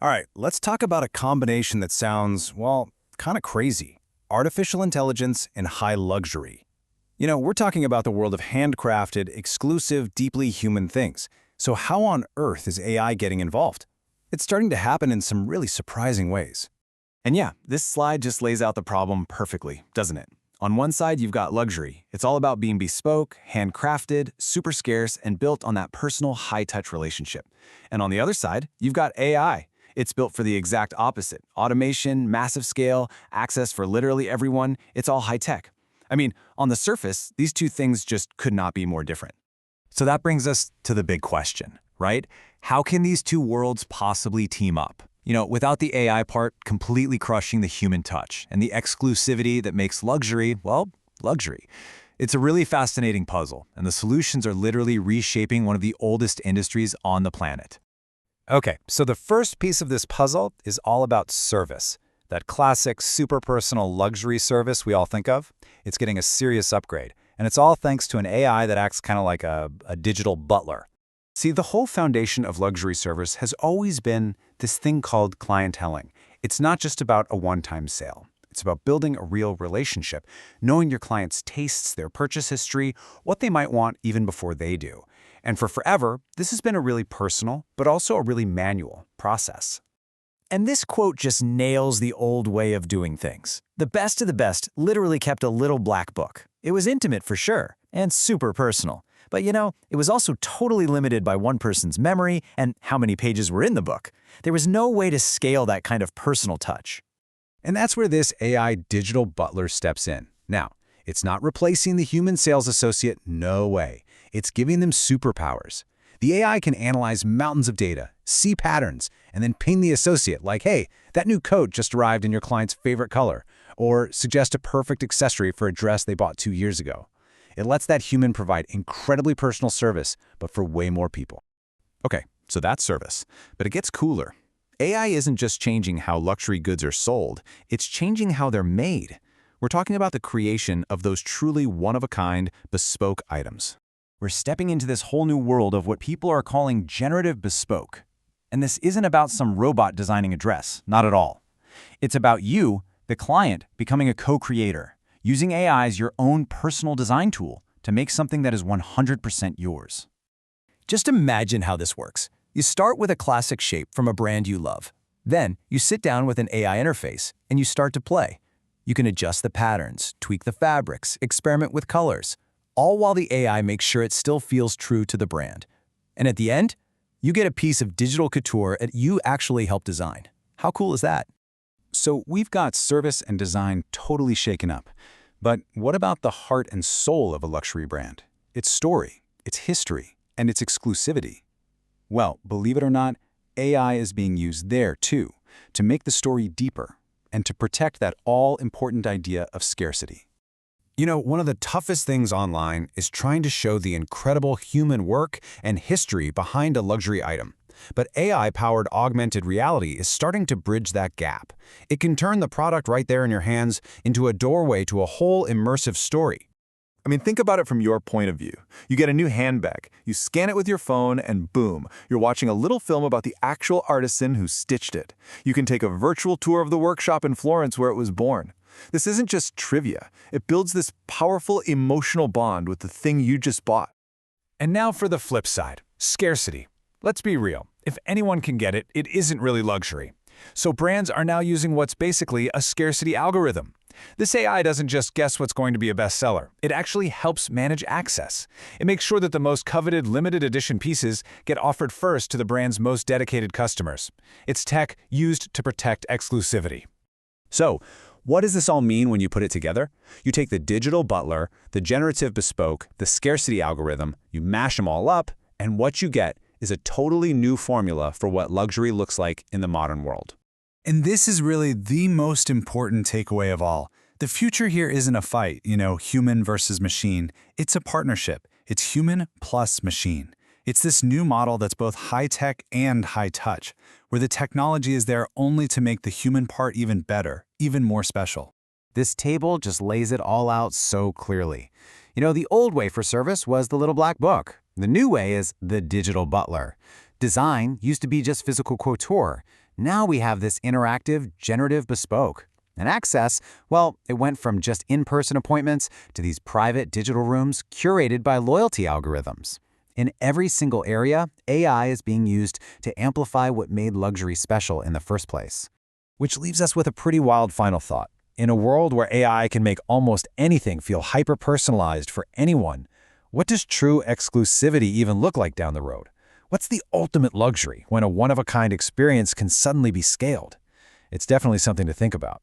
All right, let's talk about a combination that sounds, well, kind of crazy. Artificial intelligence and high luxury. We're talking about the world of handcrafted, exclusive, deeply human things. So how on earth is AI getting involved? It's starting to happen in some really surprising ways. And yeah, this slide just lays out the problem perfectly, doesn't it? On one side, you've got luxury. It's all about being bespoke, handcrafted, super scarce, and built on that personal high-touch relationship. And on the other side, you've got AI. It's built for the exact opposite. Automation, massive scale, access for literally everyone. It's all high-tech. I mean, on the surface, these two things just could not be more different. So that brings us to the big question, right? How can these two worlds possibly team up? Without the AI part completely crushing the human touch and the exclusivity that makes luxury, well, luxury. It's a really fascinating puzzle, and the solutions are literally reshaping one of the oldest industries on the planet. Okay, so the first piece of this puzzle is all about service. That classic, super personal luxury service we all think of. It's getting a serious upgrade, and it's all thanks to an AI that acts kind of like a digital butler. See, the whole foundation of luxury service has always been this thing called clienteling. It's not just about a one-time sale. It's about building a real relationship, knowing your client's tastes, their purchase history, what they might want even before they do. And for forever, this has been a really personal, but also a really manual process. And this quote just nails the old way of doing things. The best of the best literally kept a little black book. It was intimate for sure, and super personal. But it was also totally limited by one person's memory and how many pages were in the book. There was no way to scale that kind of personal touch. And that's where this AI digital butler steps in. Now, it's not replacing the human sales associate, no way. It's giving them superpowers. The AI can analyze mountains of data, see patterns, and then ping the associate like, hey, that new coat just arrived in your client's favorite color, or suggest a perfect accessory for a dress they bought 2 years ago. It lets that human provide incredibly personal service, but for way more people. Okay, so that's service. But it gets cooler. AI isn't just changing how luxury goods are sold, it's changing how they're made. We're talking about the creation of those truly one-of-a-kind, bespoke items. We're stepping into this whole new world of what people are calling generative bespoke. And this isn't about some robot designing a dress, not at all. It's about you, the client, becoming a co-creator, using AI as your own personal design tool to make something that is 100% yours. Just imagine how this works. You start with a classic shape from a brand you love. Then, you sit down with an AI interface, and you start to play. You can adjust the patterns, tweak the fabrics, experiment with colors, all while the AI makes sure it still feels true to the brand. And at the end, you get a piece of digital couture that you actually helped design. How cool is that? So we've got service and design totally shaken up. But what about the heart and soul of a luxury brand? Its story, its history, and its exclusivity. Well, believe it or not, AI is being used there too, to make the story deeper and to protect that all-important idea of scarcity. One of the toughest things online is trying to show the incredible human work and history behind a luxury item. But AI-powered augmented reality is starting to bridge that gap. It can turn the product right there in your hands into a doorway to a whole immersive story. I mean, think about it from your point of view. You get a new handbag, you scan it with your phone, and boom, you're watching a little film about the actual artisan who stitched it. You can take a virtual tour of the workshop in Florence where it was born. This isn't just trivia. It builds this powerful emotional bond with the thing you just bought. And now for the flip side, scarcity. Let's be real. If anyone can get it, it isn't really luxury. So brands are now using what's basically a scarcity algorithm. This AI doesn't just guess what's going to be a bestseller. It actually helps manage access. It makes sure that the most coveted limited edition pieces get offered first to the brand's most dedicated customers. It's tech used to protect exclusivity. So, what does this all mean when you put it together? You take the digital butler, the generative bespoke, the scarcity algorithm, you mash them all up, and what you get is a totally new formula for what luxury looks like in the modern world. And this is really the most important takeaway of all. The future here isn't a fight, human versus machine. It's a partnership. It's human plus machine. It's this new model that's both high-tech and high-touch, where the technology is there only to make the human part even better, even more special. This table just lays it all out so clearly. The old way for service was the little black book. The new way is the digital butler. Design used to be just physical couture. Now we have this interactive, generative Bespoke. And access, well, it went from just in-person appointments to these private digital rooms curated by loyalty algorithms. In every single area, AI is being used to amplify what made luxury special in the first place. Which leaves us with a pretty wild final thought. In a world where AI can make almost anything feel hyper-personalized for anyone, what does true exclusivity even look like down the road? What's the ultimate luxury when a one-of-a-kind experience can suddenly be scaled? It's definitely something to think about.